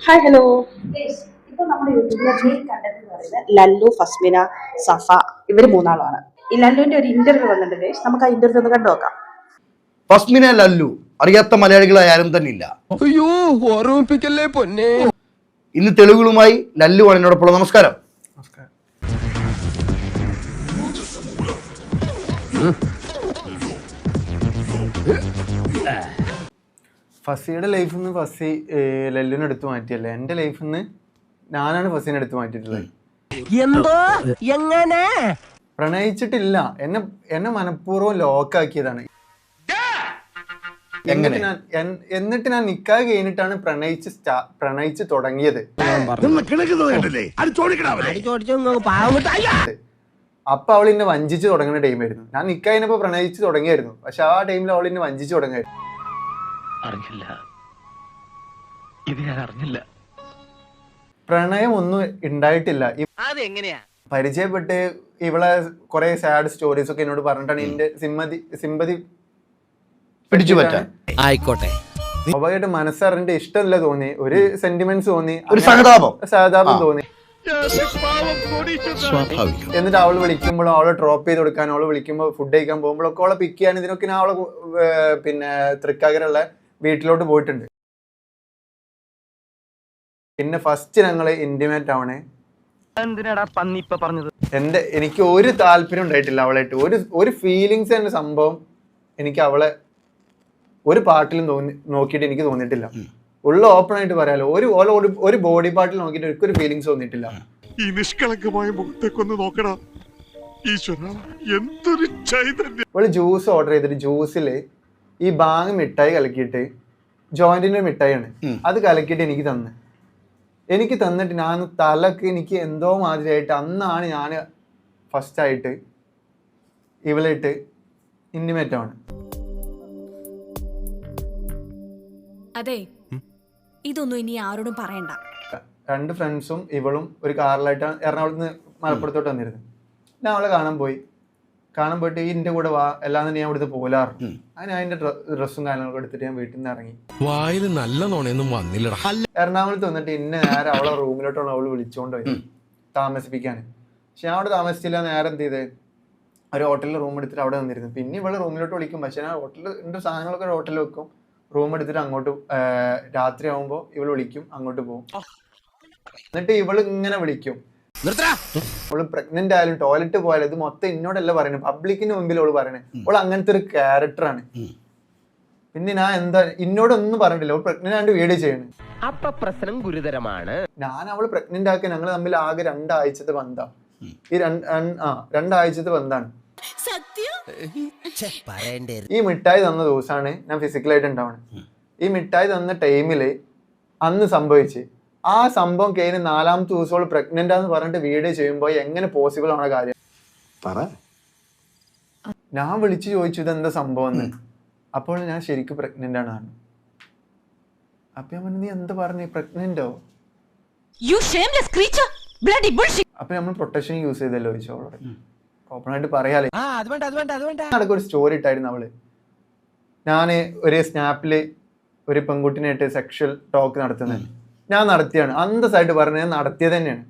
Hi hello. ഇപ്പൊ നമ്മുടെ യൂട്യൂബിലെ മെയിൻ കണ്ടന്റ് എന്ന് പറയുന്നത് ലല്ലു, ഫസ്മിന, സഫ ഇവർ മൂന്നാളാണ്. ഈ ലല്ലുവിന്റെ ഒരു ഇന്റർവ്യൂ വന്നിട്ടുണ്ട് ഗൈസ്. നമുക്ക് ആ ഇന്റർവ്യൂ ഒന്ന് കണ്ടു നോക്കാം. ഫസ്മിന ലല്ലു അറിയാത്ത മലയാളികളായ ആരും തന്നെ ഇല്ല. അയ്യോ ഓർമ്മിപ്പിക്കല്ലേ പൊന്നെ. ഇന്ന് തെളിവുകളുമായി ലല്ലു ആണ് എന്നോടൊപ്പം. നമസ്കാരം. ഫസിയുടെ ലൈഫിൽ നിന്ന് ഫസി ലല്ലുവിനെ എടുത്തു മാറ്റിയല്ലേ, എൻ്റെ ലൈഫിൽ നിന്ന് ഞാനാണ് ഫസീനെ എടുത്തു മാറ്റിയിട്ടുള്ളത്. എന്തോ എങ്ങനെ പ്രണയിച്ചിട്ടില്ല, എന്നെ മനഃപൂർവ്വം ലോക്കാക്കിയതാണ്. എന്നിട്ട് ഞാൻ നിക്കാഹ് കഴിഞ്ഞിട്ടാണ് പ്രണയിച്ച് തുടങ്ങിയത്. അപ്പൊ അവൾ എന്നെ വഞ്ചിച്ച് തുടങ്ങുന്ന ടൈമായിരുന്നു. ഞാൻ നിക്കാഹ് കഴിഞ്ഞപ്പോ പ്രണയിച്ച് തുടങ്ങിയായിരുന്നു, പക്ഷെ ആ ടൈമിൽ അവൾ എന്നെ വഞ്ചിച്ച് തുടങ്ങിയായിരുന്നു. പ്രണയം ഒന്നും ഉണ്ടായിട്ടില്ല. പരിചയപ്പെട്ട് ഇവളെ കുറെ സാഡ് സ്റ്റോറീസ് ഒക്കെ എന്നോട് പറഞ്ഞിട്ടാണ് എന്റെ സിമ്പതി പിടിച്ചു പറ്റാൻ. ആയിക്കോട്ടെ, സ്വാഭാവികമായിട്ട് മനസ്സറിഞ്ഞിട്ട് ഇഷ്ടമല്ല തോന്നി, ഒരു സെന്റിമെന്റ്സ് തോന്നി, ഒരു സഹതാപം തോന്നി. എന്നിട്ട് അവള് വിളിക്കുമ്പോഴും അവളെ ഡ്രോപ്പ് ചെയ്ത് കൊടുക്കാൻ, അവള് വിളിക്കുമ്പോൾ ഫുഡ് കഴിക്കാൻ പോകുമ്പോഴൊക്കെ അവളെ പിക്ക് ചെയ്യാൻ ഇതിനൊക്കെ ഞാൻ അവളെ പിന്നെ തൃക്കാക്കരയുള്ള വീട്ടിലോട്ട് പോയിട്ടുണ്ട്. പിന്നെ ഫസ്റ്റ് ഞങ്ങള് ഇന്റിമേറ്റ് ആവണേ. എനിക്ക് ഒരു താല്പര്യം ഉണ്ടായിട്ടില്ല അവളായിട്ട്. ഒരു ഫീലിങ്സ് എന്ന സംഭവം എനിക്ക് അവളെ ഒരു പാർട്ടിലും നോക്കിയിട്ട് എനിക്ക് തോന്നിയിട്ടില്ല. ഉള്ള ഓപ്പൺ ആയിട്ട് പറയാലോ, ഒരു ബോഡി പാർട്ടിൽ നോക്കിയിട്ട് എനിക്കൊരു ഫീലിങ്സ് തോന്നിയിട്ടില്ല. ഈ നിഷ്കളങ്കമായ മുഖത്തേക്കൊന്ന് നോക്കടാ ഈശ്വര, എന്തൊരു ചൈതന്യം. അവള് ജ്യൂസ് ഓർഡർ ചെയ്തിട്ട് ജ്യൂസില് ഈ ബാങ് മിഠായി കലക്കിയിട്ട്, ജോയിന്റിന്റെ മിഠായിയാണ്, അത് കലക്കിയിട്ട് എനിക്ക് തന്നിട്ട് ഞാൻ തലക്ക് എനിക്ക് എന്തോ മാതിരിയായിട്ട് അന്നാണ് ഞാൻ ഫസ്റ്റ് ആയിട്ട് ഇവളായിട്ട് ഇന്റിമേറ്റ് ആണ്. അതെ, ഇതൊന്നും ഇനി ആരോടും പറയണ്ട. രണ്ട് ഫ്രണ്ട്സും ഇവളും ഒരു കാറിലായിട്ടാണ് എറണാകുളത്ത് നിന്ന് മലപ്പുറത്തോട്ട് വന്നിരുന്നത്. ഞാൻ അവളെ കാണാൻ പോയിട്ട് ഇതിന്റെ കൂടെ വാ, അല്ലാതെ ഞാൻ ഇവിടുത്തെ പോലാറുണ്ട്. അങ്ങനെ അതിന്റെ ഡ്രസ്സും കാര്യങ്ങളൊക്കെ എടുത്തിട്ട് ഞാൻ വീട്ടിൽ നിന്ന് ഇറങ്ങി. വായിൽ നല്ല നോണയൊന്നും വന്നില്ലടാ. എറണാകുളത്ത് വന്നിട്ട് ഇന്ന നേരെ അവളെ റൂമിലോട്ടാണ് അവള് വിളിച്ചുകൊണ്ട് പോയി താമസിപ്പിക്കാൻ. പക്ഷെ ഞാൻ അവിടെ താമസിച്ചില്ല. നേരെ എന്ത് ചെയ്ത് ഒരു ഹോട്ടലിൽ റൂം എടുത്തിട്ട് അവിടെ നിന്നിരുന്നു. പിന്നെ ഇവളെ റൂമിലോട്ട് വിളിക്കും, പക്ഷെ ഞാൻ ഹോട്ടലിൽ എൻ്റെ സാധനങ്ങളൊക്കെ ഹോട്ടലിൽ വെക്കും, റൂം എടുത്തിട്ട് അങ്ങോട്ട് രാത്രി ആകുമ്പോൾ ഇവള് വിളിക്കും, അങ്ങോട്ട് പോകും. എന്നിട്ട് ഇവള് ഇങ്ങനെ വിളിക്കും, അവള് പ്രഗ്നന്റ് ആയാലും ടോയ്ലറ്റ് പോയാലും ഇത് മൊത്തം എന്നോടല്ല പറയുന്നത്, പബ്ലിക്കിന് മുമ്പിൽ അവള് പറയണേ. അവള് അങ്ങനത്തെ ഒരു ക്യാരക്ടറാണ്. പിന്നെ ഞാൻ എന്താ എന്നോടൊന്നും പറഞ്ഞിട്ടില്ല, അവൾ പ്രഗ്നന്റ് ആയിട്ട് വീഡിയോ ചെയ്യണേ. അപ്പൊ പ്രശ്നം ഗുരുതരമാണ്. ഞാൻ അവള് പ്രഗ്നന്റ് ആക്കി ഞങ്ങൾ തമ്മിൽ ആകെ രണ്ടാഴ്ചത്തെ ബന്ധാ. ഈ രണ്ടാഴ്ചത്തെ ബന്ധാണ്. ഈ മിഠായി തന്ന ദിവസമാണ് ഞാൻ ഫിസിക്കലായിട്ട് ഉണ്ടാവണേ. ഈ മിഠായി തന്ന ടൈമില് അന്ന് സംഭവിച്ച് ആ സംഭവം കഴിഞ്ഞ് 4ാമത്തെ ദിവസം പ്രഗ്നന്റ് ആണെന്ന് പറഞ്ഞിട്ട് വീഡിയോ ചെയ്യുമ്പോൾ എങ്ങനെ പോസിബിൾ ആണ് കാര്യം? ഞാൻ വിളിച്ചു ചോദിച്ചു ഇതെന്താ സംഭവം എന്ന്. അപ്പോൾ ഞാൻ ശരിക്കും പ്രഗ്നന്റ് ആണ്. അപ്പൊ ഞാൻ പറഞ്ഞു, നീ എന്താ പറഞ്ഞേ, പ്രഗ്നന്റോ? അപ്പൊ നമ്മൾ പ്രൊട്ടക്ഷൻ യൂസ് ചെയ്തല്ലോ ചോദിച്ചു അവളോട്. ഓപ്പൺ ആയിട്ട് പറയാലേ. അതൊക്കെ ഒരു സ്റ്റോറി ഇട്ടായിരുന്നു അവള്. ഞാന് ഒരു സ്നാപ്പില് ഒരു പെൺകുട്ടിനായിട്ട് സെക്ഷൽ ടോക്ക് നടത്തുന്നത് ഞാൻ നടത്തിയാണ്. അന്തസ്സായിട്ട് പറഞ്ഞത് ഞാൻ നടത്തിയത് തന്നെയാണ്.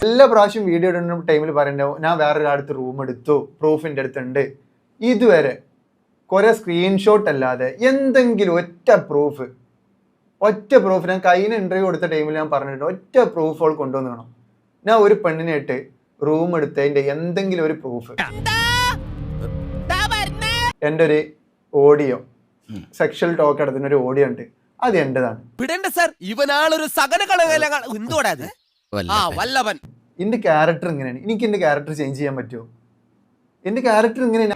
എല്ലാ പ്രാവശ്യം വീഡിയോ ഇടുന്ന ടൈമിൽ പറയണ്ടാവും ഞാൻ വേറൊരാടുത്ത് റൂം എടുത്തു, പ്രൂഫിന്റെ അടുത്തുണ്ട്. ഇതുവരെ കുറെ സ്ക്രീൻഷോട്ട് അല്ലാതെ എന്തെങ്കിലും ഒറ്റ പ്രൂഫ് ഞാൻ കഴിഞ്ഞ ഇന്റർവ്യൂ കൊടുത്ത ടൈമിൽ ഞാൻ പറഞ്ഞിട്ടുണ്ട്, ഒറ്റ പ്രൂഫ് അവൾ കൊണ്ടുവന്ന് വേണം. ഞാൻ ഒരു പെണ്ണിനായിട്ട് റൂം എടുത്തതിന്റെ എന്തെങ്കിലും ഒരു പ്രൂഫ്, എൻ്റെ ഒരു ഓഡിയോ, സെക്ഷൽ ടോക്ക് നടത്തുന്ന ഒരു ഓഡിയോ ഉണ്ട്, അത് എന്റേതാണ്. എന്റെ ക്യാരക്ടർ ഇങ്ങനെയാണ്. എനിക്ക് എന്റെ ക്യാരക്ടർ ചേഞ്ച് ചെയ്യാൻ പറ്റുമോ? എന്റെ ക്യാരക്ടർ ഇങ്ങനെയാണ്.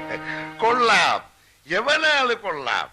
കൊള്ളാം, എവനാള് കൊള്ളാം.